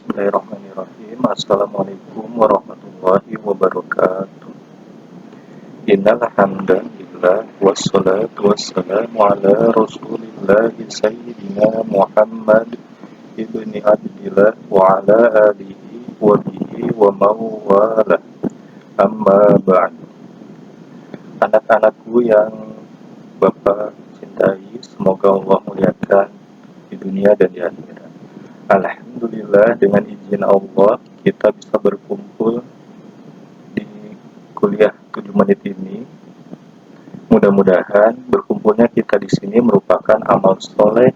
Bismillahirrahmanirrahim. Assalamualaikum warahmatullahi wabarakatuh. Innal hamdalillah wassalatu wassalamu ala Rasulillah sayyidina Muhammad ibni Abdillah wa ala alihi wa bihi wa mawala. Amma ba'd. Anak-anakku yang Bapak cintai, semoga Allah muliakan di dunia dan di akhirat. Alhamdulillah, dengan izin Allah kita bisa berkumpul di kuliah 7 menit ini. Mudah-mudahan berkumpulnya kita di sini merupakan amal soleh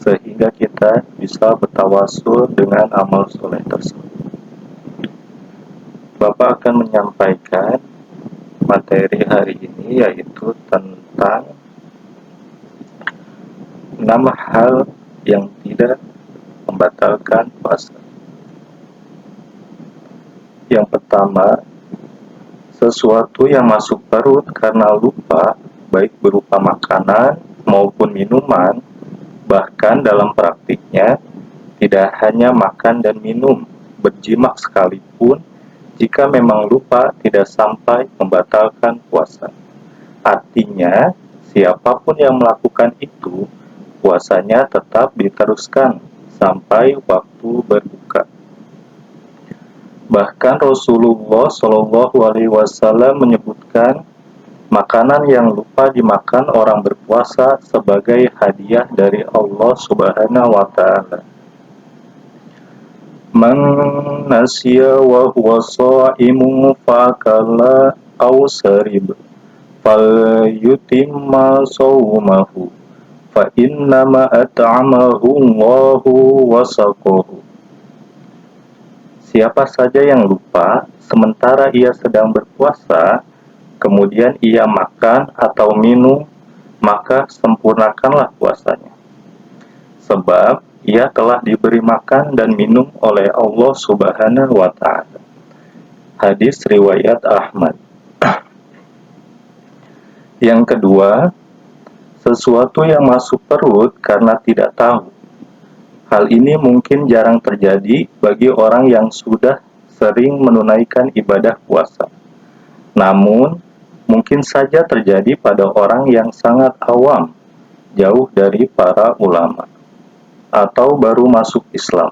sehingga kita bisa bertawasul dengan amal soleh tersebut. Bapak akan menyampaikan materi hari ini, yaitu tentang 6 hal yang tidak membatalkan puasa. Yang pertama, sesuatu yang masuk perut karena lupa, baik berupa makanan maupun minuman, bahkan dalam praktiknya tidak hanya makan dan minum, berjimak sekalipun, jika memang lupa tidak sampai membatalkan puasa. Artinya, siapapun yang melakukan itu, puasanya tetap diteruskan sampai waktu berbuka. Bahkan Rasulullah Shallallahu Alaihi Wasallam menyebutkan makanan yang lupa dimakan orang berpuasa sebagai hadiah dari Allah Subhanahu Wa Taala. Man nasiya wa huwa sha'imun fakala aw sarib falyutimma shaumahu fa innama at'amahu Allahu wa saqahu. Siapa saja yang lupa sementara ia sedang berpuasa, kemudian ia makan atau minum, maka sempurnakanlah puasanya. Sebab ia telah diberi makan dan minum oleh Allah Subhanahu wa Ta'ala. Hadis riwayat Ahmad. Yang kedua, sesuatu yang masuk perut karena tidak tahu. Hal ini mungkin jarang terjadi bagi orang yang sudah sering menunaikan ibadah puasa. Namun, mungkin saja terjadi pada orang yang sangat awam, jauh dari para ulama, atau baru masuk Islam.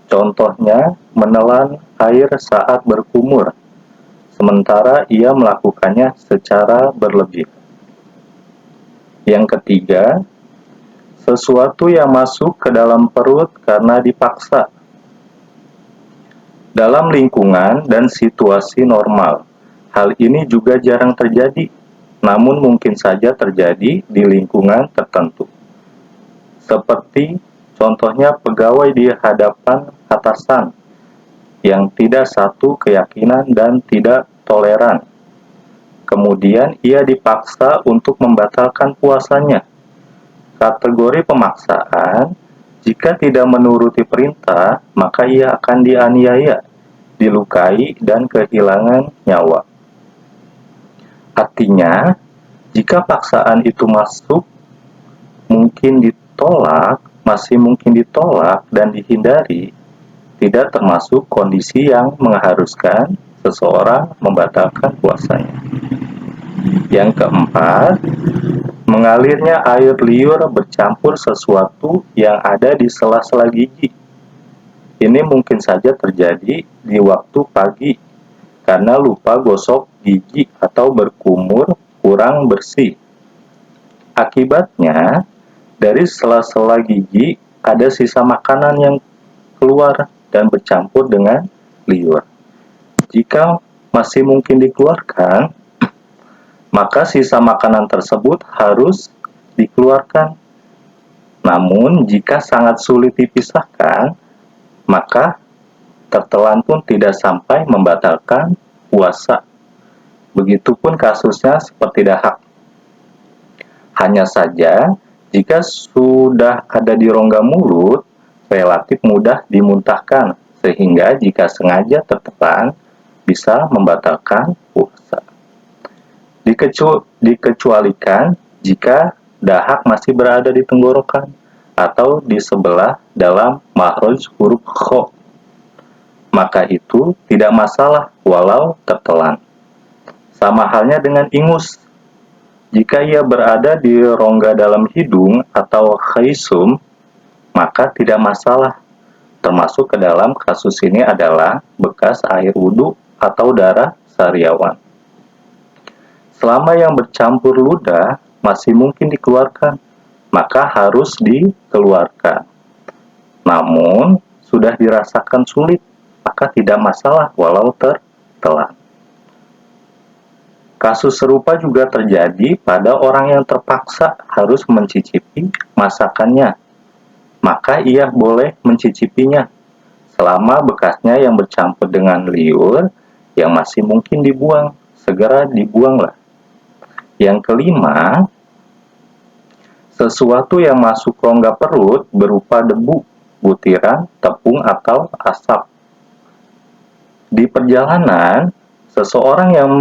Contohnya, menelan air saat berkumur, sementara ia melakukannya secara berlebihan. Yang ketiga, sesuatu yang masuk ke dalam perut karena dipaksa. Dalam lingkungan dan situasi normal, hal ini juga jarang terjadi, namun mungkin saja terjadi di lingkungan tertentu. Seperti contohnya pegawai di hadapan atasan yang tidak satu keyakinan dan tidak toleran. Kemudian ia dipaksa untuk membatalkan puasanya. Kategori pemaksaan, jika tidak menuruti perintah, maka ia akan dianiaya, dilukai, dan kehilangan nyawa. Artinya, jika paksaan itu masih mungkin ditolak dan dihindari, tidak termasuk kondisi yang mengharuskan seseorang membatalkan puasanya. Yang keempat, mengalirnya air liur bercampur sesuatu yang ada di sela-sela gigi. Ini mungkin saja terjadi di waktu pagi karena lupa gosok gigi atau berkumur kurang bersih. Akibatnya, dari sela-sela gigi ada sisa makanan yang keluar dan bercampur dengan liur. Jika masih mungkin dikeluarkan, maka sisa makanan tersebut harus dikeluarkan. Namun, jika sangat sulit dipisahkan, maka tertelan pun tidak sampai membatalkan puasa. Begitupun kasusnya seperti dahak. Hanya saja, jika sudah ada di rongga mulut, relatif mudah dimuntahkan, sehingga jika sengaja tertelan, bisa membatalkan puasa. Dikecualikan jika dahak masih berada di tenggorokan atau di sebelah dalam makhraj huruf kho maka itu tidak masalah walau tertelan. Sama halnya dengan ingus. Jika ia berada di rongga dalam hidung atau khaisum, maka tidak masalah. Termasuk ke dalam kasus ini adalah bekas air wudhu atau darah sariawan. Selama yang bercampur ludah masih mungkin dikeluarkan, maka harus dikeluarkan. Namun, sudah dirasakan sulit, maka tidak masalah walau tertelan. Kasus serupa juga terjadi pada orang yang terpaksa harus mencicipi masakannya. Maka ia boleh mencicipinya, selama bekasnya yang bercampur dengan liur yang masih mungkin dibuang, segera dibuanglah. Yang kelima, sesuatu yang masuk rongga perut berupa debu, butiran, tepung, atau asap. Di perjalanan, seseorang yang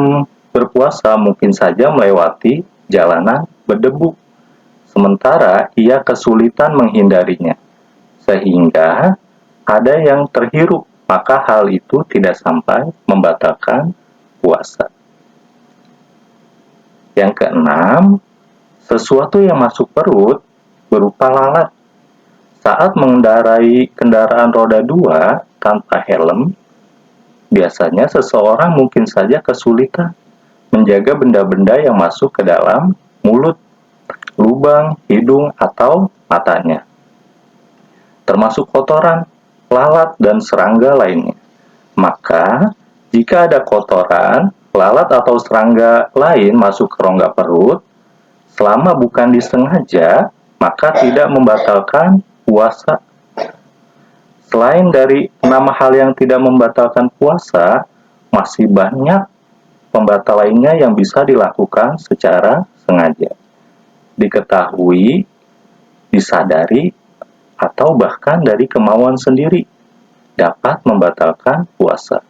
berpuasa mungkin saja melewati jalanan berdebu, sementara ia kesulitan menghindarinya, sehingga ada yang terhirup, maka hal itu tidak sampai membatalkan puasa. Yang keenam, sesuatu yang masuk perut berupa lalat. Saat mengendarai kendaraan roda 2 tanpa helm, biasanya seseorang mungkin saja kesulitan menjaga benda-benda yang masuk ke dalam mulut, lubang, hidung, atau matanya, termasuk kotoran, lalat, dan serangga lainnya. Maka, jika ada kotoran, lalat, atau serangga lain masuk ke rongga perut, selama bukan disengaja, maka tidak membatalkan puasa. Selain dari 6 hal yang tidak membatalkan puasa, masih banyak pembatal lainnya yang bisa dilakukan secara sengaja, diketahui, disadari, atau bahkan dari kemauan sendiri, dapat membatalkan puasa.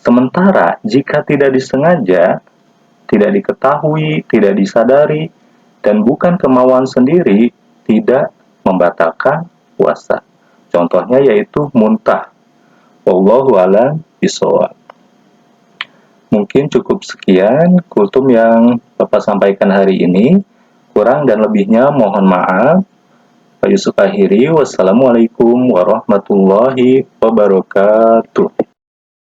Sementara jika tidak disengaja, tidak diketahui, tidak disadari, dan bukan kemauan sendiri, tidak membatalkan puasa. Contohnya yaitu muntah. Wallahu a'lam bishawab. Mungkin cukup sekian kultum yang Bapak sampaikan hari ini. Kurang dan lebihnya mohon maaf. Pak Yusuf akhiri. Wassalamualaikum warahmatullahi wabarakatuh.